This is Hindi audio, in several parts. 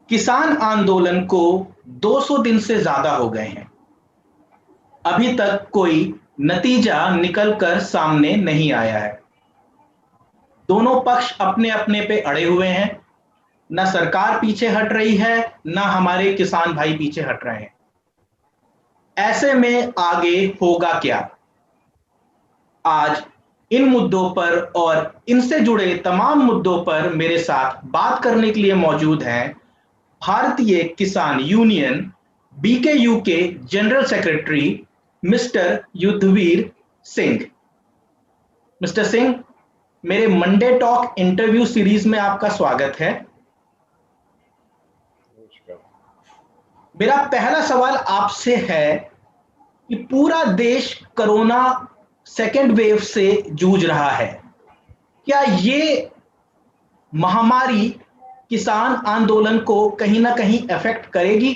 किसान आंदोलन को 200 दिन से ज्यादा हो गए हैं। अभी तक कोई नतीजा निकलकर सामने नहीं आया है। दोनों पक्ष अपने अपने पे अड़े हुए हैं। ना सरकार पीछे हट रही है, ना हमारे किसान भाई पीछे हट रहे हैं। ऐसे में आगे होगा क्या? आज इन मुद्दों पर और इनसे जुड़े तमाम मुद्दों पर मेरे साथ बात करने के लिए मौजूद हैं भारतीय किसान यूनियन बीकेयू के general secretary mister Yudhvir Singh. Mister Singh, मेरे मंडे टॉक इंटरव्यू सीरीज में आपका स्वागत है। मेरा पहला सवाल आपसे है कि पूरा देश कोरोना सेकेंड वेव से जूझ रहा है। क्या ये महामारी किसान आंदोलन को कहीं ना कहीं अफेक्ट करेगी?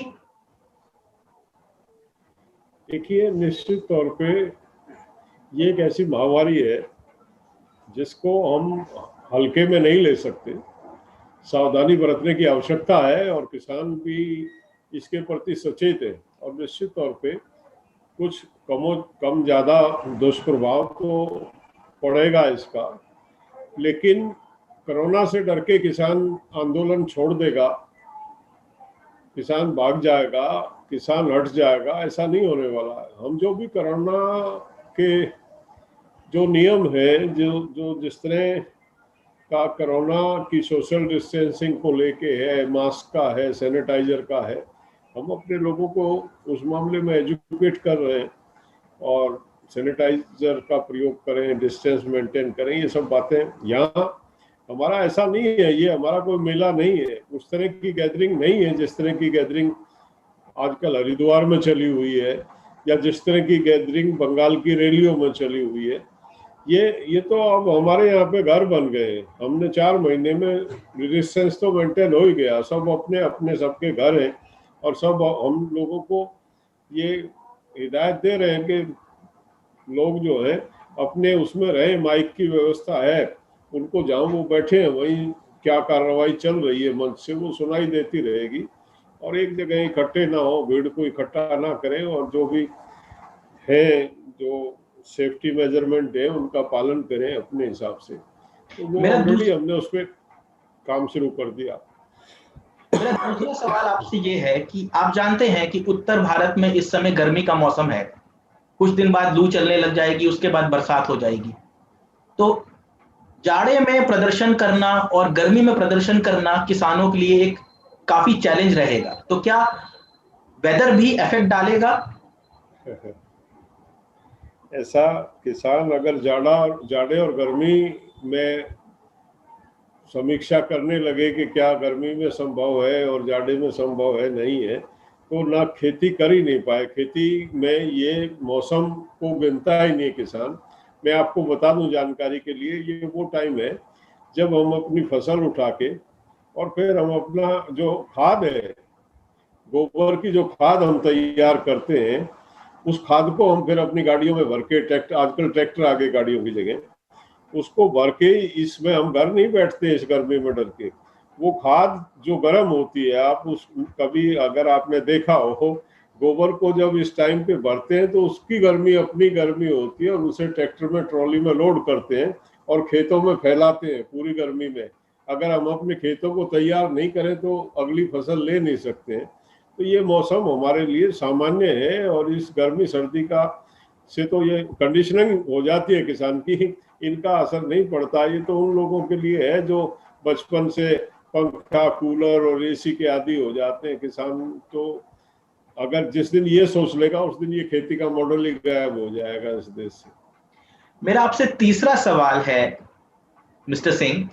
देखिए, निश्चित तौर पे ये एक ऐसी महामारी है जिसको हम हल्के में नहीं ले सकते। सावधानी बरतने की आवश्यकता है और किसान भी इसके प्रति सचेत है। और निश्चित तौर पे कुछ कम ज़्यादा दुष्प्रभाव तो पड़ेगा इसका, लेकिन कोरोना से डर के किसान आंदोलन छोड़ देगा, किसान भाग जाएगा, किसान हट जाएगा, ऐसा नहीं होने वाला है। हम जो भी कोरोना के जो नियम है, जो जिस तरह का कोरोना की सोशल डिस्टेंसिंग को लेके है, मास्क का है, सैनिटाइजर का है, हम अपने लोगों को उस मामले में एजुकेट कर रहे हैं और सैनिटाइजर का प्रयोग करें, डिस्टेंस मेंटेन करें, ये सब बातें। यहाँ हमारा ऐसा नहीं है, ये हमारा कोई मेला नहीं है, उस तरह की गैदरिंग नहीं है जिस तरह की गैदरिंग आजकल हरिद्वार में चली हुई है या जिस तरह की गैदरिंग बंगाल की रैलियों में चली हुई है। ये तो अब हमारे यहाँ पे घर बन गए। हमने 4 महीने में डिस्टेंस तो मेंटेन हो ही गया, सब अपने अपने सबके घर हैं और सब हम लोगों को ये हिदायत दे रहे हैं कि लोग जो है अपने उसमें रहे, माइक की व्यवस्था है, उनको जहाँ वो बैठे हैं वहीं क्या कार्रवाई चल रही है मंच से वो सुनाई देती रहेगी। और एक जगह इकट्ठे ना हो, भीड़ को इकट्ठा ना करें और जो भी है, जो सेफ्टी मेजरमेंट है, उनका पालन करें अपने हिसाब से। तो वो ऑलरेडी हमने उस पर काम शुरू कर दिया। मेरा दूसरा सवाल आपसे ये है कि आप जानते हैं कि उत्तर भारत में इस समय गर्मी का मौसम है। कुछ दिन बाद लू चलने लग जाएगी, उसके बाद बरसात हो जाएगी। तो जाड़े में प्रदर्शन करना और गर्मी में प्रदर्शन करना किसानों के लिए एक काफी चैलेंज रहेगा। तो क्या वेदर भी इफेक्ट डालेगा? ऐसा किसान अगर जाड़े और गर्मी में समीक्षा करने लगे कि क्या गर्मी में संभव है और जाड़े में संभव है नहीं है, तो ना खेती कर ही नहीं पाए। खेती में ये मौसम को गिनता ही नहीं किसान। मैं आपको बता दूं जानकारी के लिए, ये वो टाइम है जब हम अपनी फसल उठा के और फिर हम अपना जो खाद है, गोबर की जो खाद हम तैयार करते हैं, उस खाद को हम फिर अपनी गाड़ियों में भर के, आजकल ट्रैक्टर आ गए गाड़ियों की जगह, उसको भर के इसमें हम घर नहीं बैठते इस गर्मी में डर के। वो खाद जो गर्म होती है, आप उस कभी अगर आपने देखा हो, गोबर को जब इस टाइम पे भरते हैं तो उसकी गर्मी अपनी गर्मी होती है और उसे ट्रैक्टर में ट्रॉली में लोड करते हैं और खेतों में फैलाते हैं पूरी गर्मी में। अगर हम अपने खेतों को तैयार नहीं करें तो अगली फसल ले नहीं सकते हैं। तो ये मौसम हमारे लिए सामान्य है और इस गर्मी सर्दी का से तो ये कंडीशनिंग हो जाती है किसान की, इनका असर नहीं पड़ता। ये तो उन लोगों के लिए है जो बचपन से पंखा, कूलर और एसी के आदी हो जाते हैं। किसान तो अगर जिस दिन ये सोच लेगा उस दिन ये खेती का मॉडल ही गायब हो जाएगा इस देश से। मेरा आपसे तीसरा सवाल है मिस्टर सिंह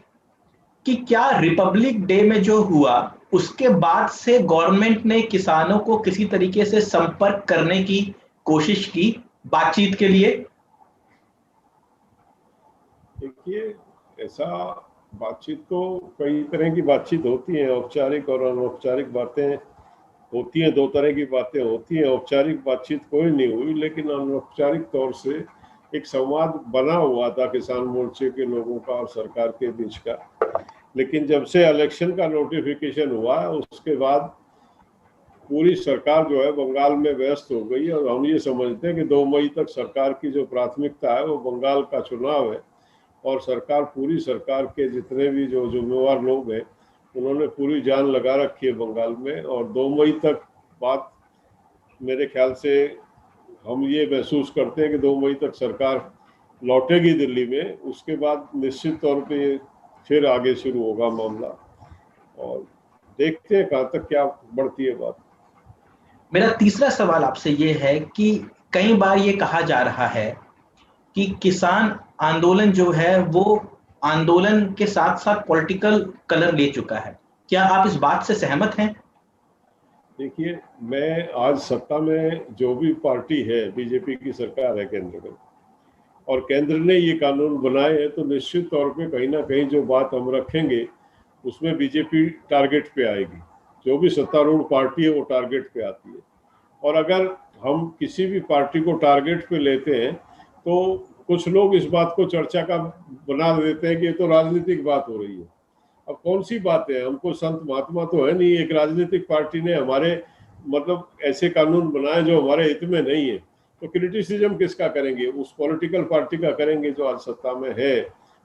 कि क्या रिपब्लिक डे में जो हुआ उसके बाद से गवर्नमेंट ने किसानों को किसी तरीके से संपर्क करने की कोशिश की बातचीत के लिए? देखिए, ऐसा बातचीत तो कई तरह की बातचीत होती है, औपचारिक और अनौपचारिक बातें होती हैं। 2 तरह की बातें होती हैं। औपचारिक बातचीत कोई नहीं हुई, लेकिन अनौपचारिक तौर से एक संवाद बना हुआ था किसान मोर्चे के लोगों का और सरकार के बीच का। लेकिन जब से इलेक्शन का नोटिफिकेशन हुआ उसके बाद पूरी सरकार जो है बंगाल में व्यस्त हो गई। और हम ये समझते हैं कि 2 मई तक सरकार की जो प्राथमिकता है वो बंगाल का चुनाव है, और सरकार पूरी सरकार के जितने भी जो जिम्मेवार लोग हैं उन्होंने पूरी जान लगा रखी है बंगाल में। और 2 मई तक बात मेरे ख्याल से हम ये महसूस करते हैं कि 2 मई तक सरकार लौटेगी दिल्ली में। उसके बाद निश्चित तौर पे फिर आगे शुरू होगा मामला, और देखते हैं कहाँ तक क्या बढ़ती है बात। मेरा तीसरा सवाल आपसे ये है कि कई बार ये कहा जा रहा है कि किसान आंदोलन जो है वो आंदोलन के साथ साथ पॉलिटिकल कलर ले चुका है। क्या आप इस बात से सहमत हैं? देखिए, मैं आज सत्ता में जो भी पार्टी है, बीजेपी की सरकार है केंद्र में, और केंद्र ने ये कानून बनाए हैं, तो निश्चित तौर पे कहीं ना कहीं जो बात हम रखेंगे उसमें बीजेपी टारगेट पे आएगी। जो भी सत्तारूढ़ पार्टी है वो टारगेट पे आती है। और अगर हम किसी भी पार्टी को टारगेट पे लेते हैं तो कुछ लोग इस बात को चर्चा का बना देते हैं कि ये तो राजनीतिक बात हो रही है। अब कौन सी बात है, हमको संत महात्मा तो है नहीं, एक राजनीतिक पार्टी ने हमारे मतलब ऐसे कानून बनाए जो हमारे हित में नहीं है, तो क्रिटिसिज्म किसका करेंगे? उस पॉलिटिकल पार्टी का करेंगे जो आज सत्ता में है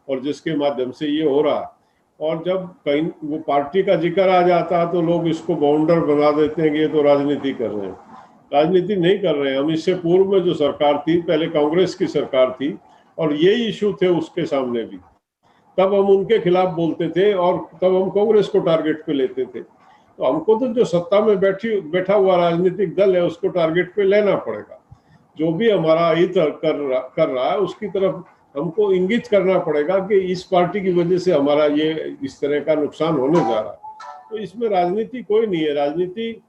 और जिसके माध्यम से ये हो रहा। और जब कहीं वो पार्टी का जिक्र आ जाता है तो लोग इसको बाउंडर बना देते हैं कि ये तो राजनीति कर रहे हैं। राजनीति नहीं कर रहे हैं हम। इससे पूर्व में जो सरकार थी, पहले कांग्रेस की सरकार थी, और ये इशू थे उसके सामने भी, तब हम उनके खिलाफ बोलते थे और तब हम कांग्रेस को टारगेट पे लेते थे। तो हमको तो जो सत्ता में बैठा हुआ राजनीतिक दल है उसको टारगेट पे लेना पड़ेगा। जो भी हमारा हित कर रहा है उसकी तरफ हमको इंगित करना पड़ेगा कि इस पार्टी की वजह से हमारा ये इस तरह का नुकसान होने जा रहा है। तो इसमें राजनीति कोई नहीं है। राजनीति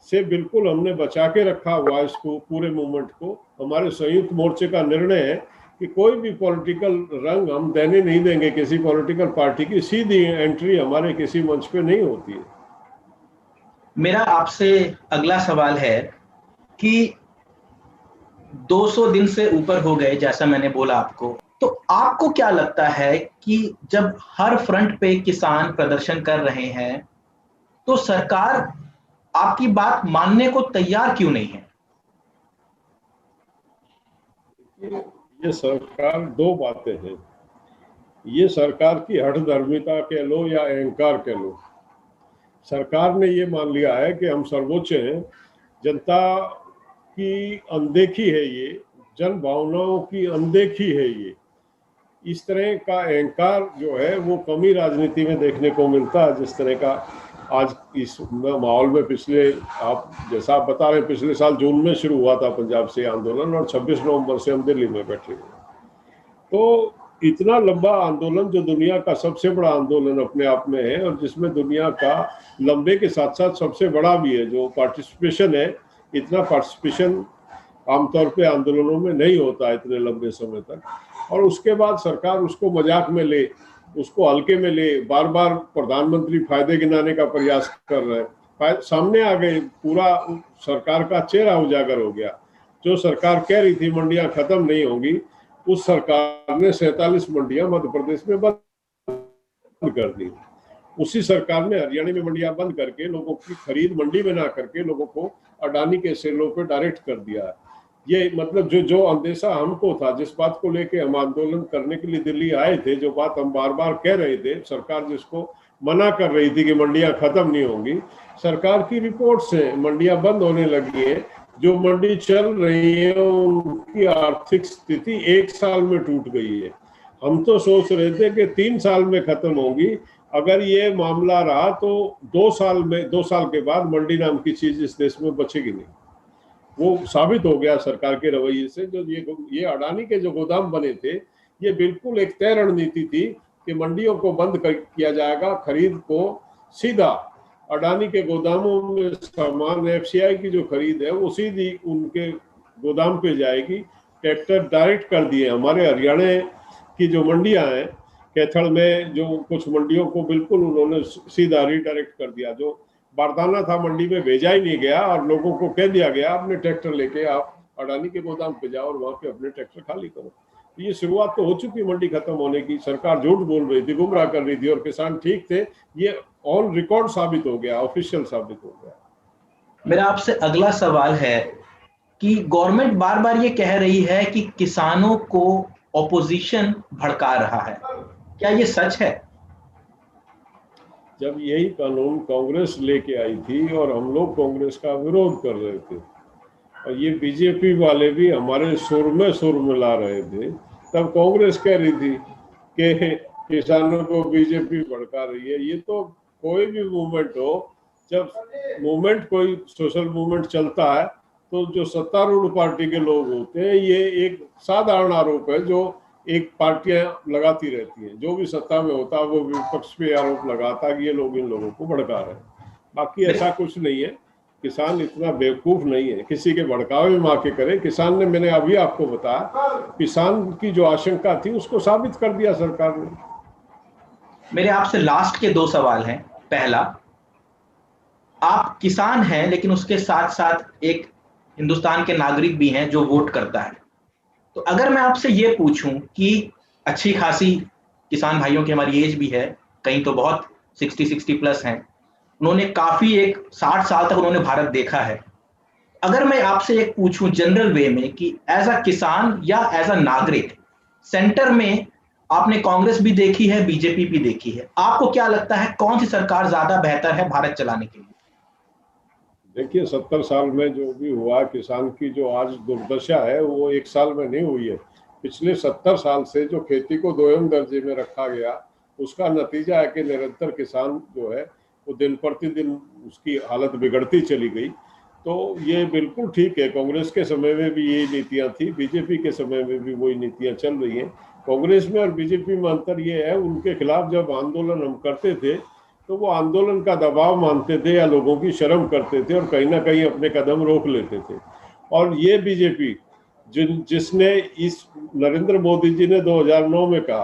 से बिल्कुल हमने बचा के रखा हुआ इसको, पूरे मूवमेंट को। हमारे संयुक्त मोर्चे का निर्णय है कि कोई भी पॉलिटिकल रंग हम देने नहीं देंगे किसी पॉलिटिकल पार्टी की। सीधी एंट्री हमारे किसी मंच पे नहीं होती है। मेरा आपसे अगला सवाल है कि 200 दिन से ऊपर हो गए, जैसा मैंने बोला आपको, तो आपको क्या लगता है कि जब हर फ्रंट पे किसान प्रदर्शन कर रहे हैं तो सरकार आपकी बात मानने को तैयार क्यों नहीं है? ये सरकार, दो बातें हैं। ये सरकार की हठधर्मिता कह लो या अहंकार कह लो। सरकार ने ये मान लिया है कि हम सर्वोच्च हैं, जनता की अनदेखी है ये, जन भावनाओं की अनदेखी है ये। इस तरह का अहंकार जो है वो कमी राजनीति में देखने को मिलता है, जिस तरह का आज इस माहौल में पिछले, आप जैसा आप बता रहे हैं, पिछले साल जून में शुरू हुआ था पंजाब से आंदोलन और 26 नवंबर से हम दिल्ली में बैठे हुए। तो इतना लंबा आंदोलन, जो दुनिया का सबसे बड़ा आंदोलन अपने आप में है और जिसमें दुनिया का लंबे के साथ साथ सबसे बड़ा भी है जो पार्टिसिपेशन है, इतना पार्टिसिपेशन आमतौर पे आंदोलनों में नहीं होता है इतने लंबे समय तक। और उसके बाद सरकार उसको मजाक में ले, उसको हल्के में ले, बार बार प्रधानमंत्री फायदे गिनाने का प्रयास कर रहे हैं। सामने आ गए, पूरा सरकार का चेहरा उजागर हो गया। जो सरकार कह रही थी मंडियां खत्म नहीं होंगी, उस सरकार ने 47 मंडियां मध्य प्रदेश में बंद कर दी। उसी सरकार ने हरियाणा में मंडियां बंद करके लोगों की खरीद मंडी में ना करके लोगों को अडानी के सेलों पे डायरेक्ट कर दिया है। ये मतलब जो अंदेशा हमको था, जिस बात को लेके हम आंदोलन करने के लिए दिल्ली आए थे, जो बात हम बार बार कह रहे थे, सरकार जिसको मना कर रही थी कि मंडियां खत्म नहीं होंगी, सरकार की रिपोर्ट से मंडियां बंद होने लगी है। जो मंडी चल रही है उनकी आर्थिक स्थिति 1 साल में टूट गई है। हम तो सोच रहे थे कि 3 साल में खत्म होगी। अगर ये मामला रहा तो 2 साल के बाद मंडी नाम की चीज इस देश में बचेगी नहीं। वो साबित हो गया सरकार के रवैये से। जो ये अडानी के जो गोदाम बने थे, ये बिल्कुल एक तय रणनीति थी कि मंडियों को बंद किया जाएगा, खरीद को सीधा अडानी के गोदामों में सामान, एफसीआई की जो खरीद है वो सीधी उनके गोदाम पे जाएगी। ट्रैक्टर डायरेक्ट कर दिए। हमारे हरियाणा की जो मंडियां हैं, कैथल में जो कुछ मंडियों को बिल्कुल उन्होंने सीधा रिडायरेक्ट कर दिया। जो बारदाना था मंडी में भेजा ही नहीं गया और लोगों को कह दिया गया अपने ट्रैक्टर लेके आप अडानी के गोदाम पे जाओ और वहां पे अपने ट्रैक्टर खाली करो। ये शुरुआत तो हो चुकी मंडी खत्म होने की, सरकार झूठ बोल रही थी, गुमराह कर रही थी और किसान ठीक थे, ये ऑन रिकॉर्ड साबित हो गया, ऑफिशियल साबित हो गया। मेरा आपसे अगला सवाल है कि गवर्नमेंट बार बार ये कह रही है कि किसानों को ऑपोजिशन भड़का रहा है, क्या ये सच है? जब यही कानून कांग्रेस लेके आई थी और हम लोग कांग्रेस का विरोध कर रहे थे और ये बीजेपी वाले भी हमारे सुर में सुर मिला रहे थे, तब कांग्रेस कह रही थी कि किसानों को बीजेपी भड़का रही है। ये तो कोई भी मूवमेंट हो, जब मूवमेंट कोई सोशल मूवमेंट चलता है तो जो सत्तारूढ़ पार्टी के लोग होते हैं, ये एक साधारण आरोप है जो एक पार्टियां लगाती रहती हैं, जो भी सत्ता में होता है वो विपक्ष पे आरोप लगाता है कि ये लोग इन लोगों को भड़का रहे हैं। बाकी ऐसा कुछ नहीं है, किसान इतना बेवकूफ नहीं है किसी के भड़कावे में आके करे। किसान ने, मैंने अभी आपको बताया, किसान की जो आशंका थी उसको साबित कर दिया सरकार ने। मेरे आपसे लास्ट के 2 सवाल हैं। पहला, आप किसान हैं लेकिन उसके साथ साथ एक हिंदुस्तान के नागरिक भी हैं जो वोट करता है, तो अगर मैं आपसे ये पूछूं कि अच्छी खासी किसान भाइयों की हमारी एज भी है, कहीं तो बहुत 60 प्लस हैं, उन्होंने काफी एक 60 साल तक उन्होंने भारत देखा है। अगर मैं आपसे एक पूछूं जनरल वे में कि एज अ किसान या एज अ नागरिक, सेंटर में आपने कांग्रेस भी देखी है, बीजेपी भी देखी है, आपको क्या लगता है कौन सी सरकार ज्यादा बेहतर है भारत चलाने के लिए? देखिए, 70 साल में जो भी हुआ, किसान की जो आज दुर्दशा है वो एक साल में नहीं हुई है। पिछले 70 साल से जो खेती को दोयम दर्जे में रखा गया, उसका नतीजा है कि निरंतर किसान जो है वो दिन प्रतिदिन उसकी हालत बिगड़ती चली गई। तो ये बिल्कुल ठीक है, कांग्रेस के समय में भी यही नीतियां थी, बीजेपी के समय में भी वही नीतियां चल रही हैं। कांग्रेस में और बीजेपी में अंतर ये है, उनके खिलाफ जब आंदोलन हम करते थे तो वो आंदोलन का दबाव मानते थे या लोगों की शर्म करते थे और कहीं ना कहीं अपने कदम रोक लेते थे। और ये बीजेपी जिसने इस नरेंद्र मोदी जी ने 2009 में कहा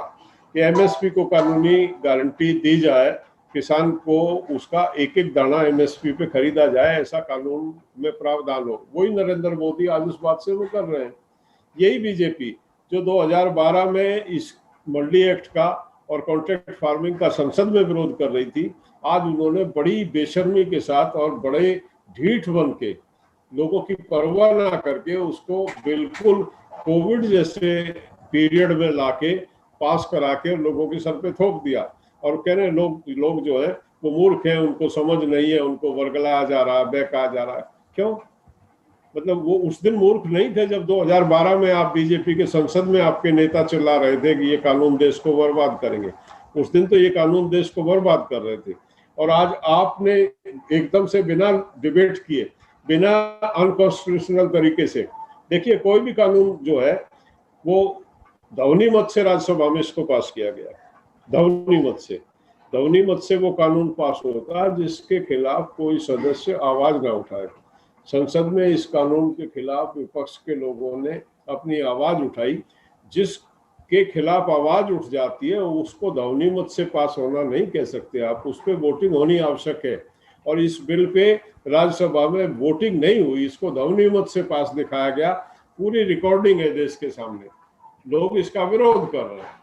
कि एमएसपी को कानूनी गारंटी दी जाए, किसान को उसका एक एक दाना एमएसपी पे खरीदा जाए, ऐसा कानून में प्रावधान हो, वही नरेंद्र मोदी आज उस बात से वो कर रहे हैं। यही बीजेपी जो 2012 में इस मंडी एक्ट का और कॉन्ट्रैक्ट फार्मिंग का संसद में विरोध कर रही थी, आज उन्होंने बड़ी बेशर्मी के साथ और बड़े ढीठ बन के, लोगों की परवाह ना करके उसको बिल्कुल कोविड जैसे पीरियड में लाके पास करा के लोगों के सर पे थोप दिया और कह रहे लोग जो है वो मूर्ख हैं, उनको समझ नहीं है, उनको वर्गलाया जा रहा है, बहकाया जा रहा है। क्यों? मतलब वो उस दिन मूर्ख नहीं थे जब 2012 में आप बीजेपी के संसद में आपके नेता चिल्ला रहे थे कि ये कानून देश को बर्बाद करेंगे। उस दिन तो ये कानून देश को बर्बाद कर रहे थे और आज आपने एकदम से बिना डिबेट किए, बिना अनकॉन्स्टिट्यूशनल तरीके से, देखिए कोई भी कानून जो है वो ध्वनि मत से राज्यसभा में इसको पास किया गया, ध्वनि मत से वो कानून पास होता है जिसके खिलाफ कोई सदस्य आवाज ना उठाए। संसद में इस कानून के खिलाफ विपक्ष के लोगों ने अपनी आवाज उठाई, जिसके खिलाफ आवाज उठ जाती है उसको ध्वनि मत से पास होना नहीं कह सकते आप, उस पर वोटिंग होनी आवश्यक है। और इस बिल पे राज्यसभा में वोटिंग नहीं हुई, इसको ध्वनि मत से पास दिखाया गया, पूरी रिकॉर्डिंग है देश के सामने। लोग इसका विरोध कर रहे हैं,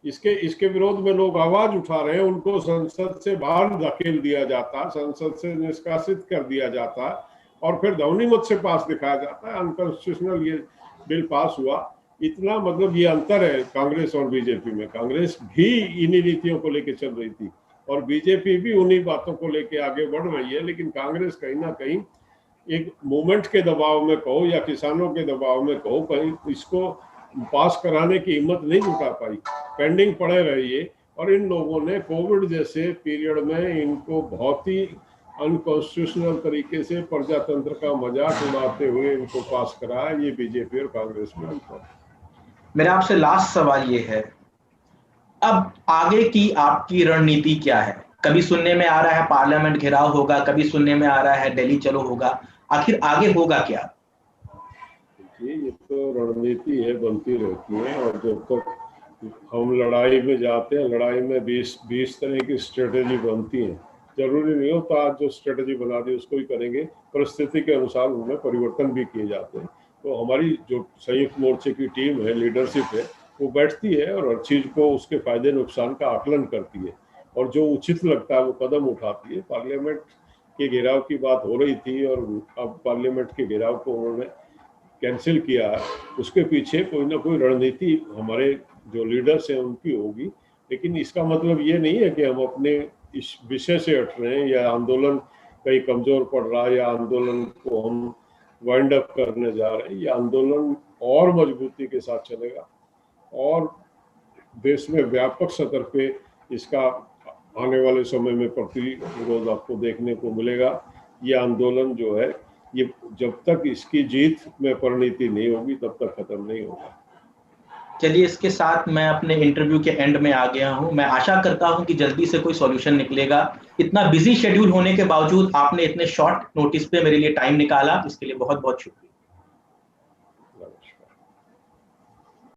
इसके विरोध में लोग आवाज उठा रहे हैं, उनको संसद से बाहर धकेल दिया जाता, संसद से निष्कासित कर दिया जाता और फिर ध्वनि मत से पास दिखाया जाता है। अनकॉन्स्टिट्यूशनल ये बिल पास हुआ। इतना मतलब ये अंतर है कांग्रेस और बीजेपी में। कांग्रेस भी इन्हीं नीतियों को लेकर चल रही थी और बीजेपी भी उन्हीं बातों को लेकर आगे बढ़ रही है, लेकिन कांग्रेस कहीं ना कहीं एक मूवमेंट के दबाव में कहो या किसानों के दबाव में कहो, कहीं इसको पास कराने की हिम्मत नहीं जुटा पाई, पेंडिंग पड़े रही है। और इन लोगों ने कोविड जैसे पीरियड में इनको बहुत ही अनकॉन्स्टिट्यूशनल तरीके से प्रजातंत्र का मजाक उड़ाते हुए इनको पास कराया। ये बीजेपी और कांग्रेस में अंतर। मेरा आपसे लास्ट सवाल ये है, अब आगे की आपकी रणनीति क्या है? कभी सुनने में आ रहा है पार्लियामेंट घेराव होगा, कभी सुनने में आ रहा है दिल्ली चलो होगा, आखिर आगे होगा क्या? जी, ये तो रणनीति है, बनती रहती है और जब तक हम लड़ाई में जाते हैं, लड़ाई में 20 तरह की स्ट्रेटेजी बनती है। जरूरी नहीं होता आज जो स्ट्रेटेजी बना दी उसको ही करेंगे, परिस्थिति के अनुसार उनमें परिवर्तन भी किए जाते हैं। तो हमारी जो संयुक्त मोर्चे की टीम है, लीडरशिप है, वो बैठती है और हर चीज को उसके फायदे नुकसान का आकलन करती है और जो उचित लगता है वो कदम उठाती है। पार्लियामेंट के घेराव की बात हो रही थी और अब पार्लियामेंट के घेराव को उन्होंने कैंसिल किया है, उसके पीछे कोई ना कोई रणनीति हमारे जो लीडर्स हैं उनकी होगी। लेकिन इसका मतलब ये नहीं है कि हम अपने इस विषय से हट रहे हैं या आंदोलन कहीं कमजोर पड़ रहा है या आंदोलन को हम वाइंड अप करने जा रहे हैं। ये आंदोलन और मजबूती के साथ चलेगा और देश में व्यापक स्तर पे इसका आने वाले समय में प्रतिरोध आपको देखने को मिलेगा। ये आंदोलन जो है ये जब तक इसकी जीत में परिणति नहीं होगी तब तक खत्म नहीं होगा। चलिए, इसके साथ मैं अपने इंटरव्यू के एंड में आ गया हूं। मैं आशा करता हूं कि जल्दी से कोई सॉल्यूशन निकलेगा। इतना बिजी शेड्यूल होने के बावजूद आपने इतने शॉर्ट नोटिस पे मेरे लिए टाइम निकाला, इसके लिए बहुत बहुत शुक्रिया।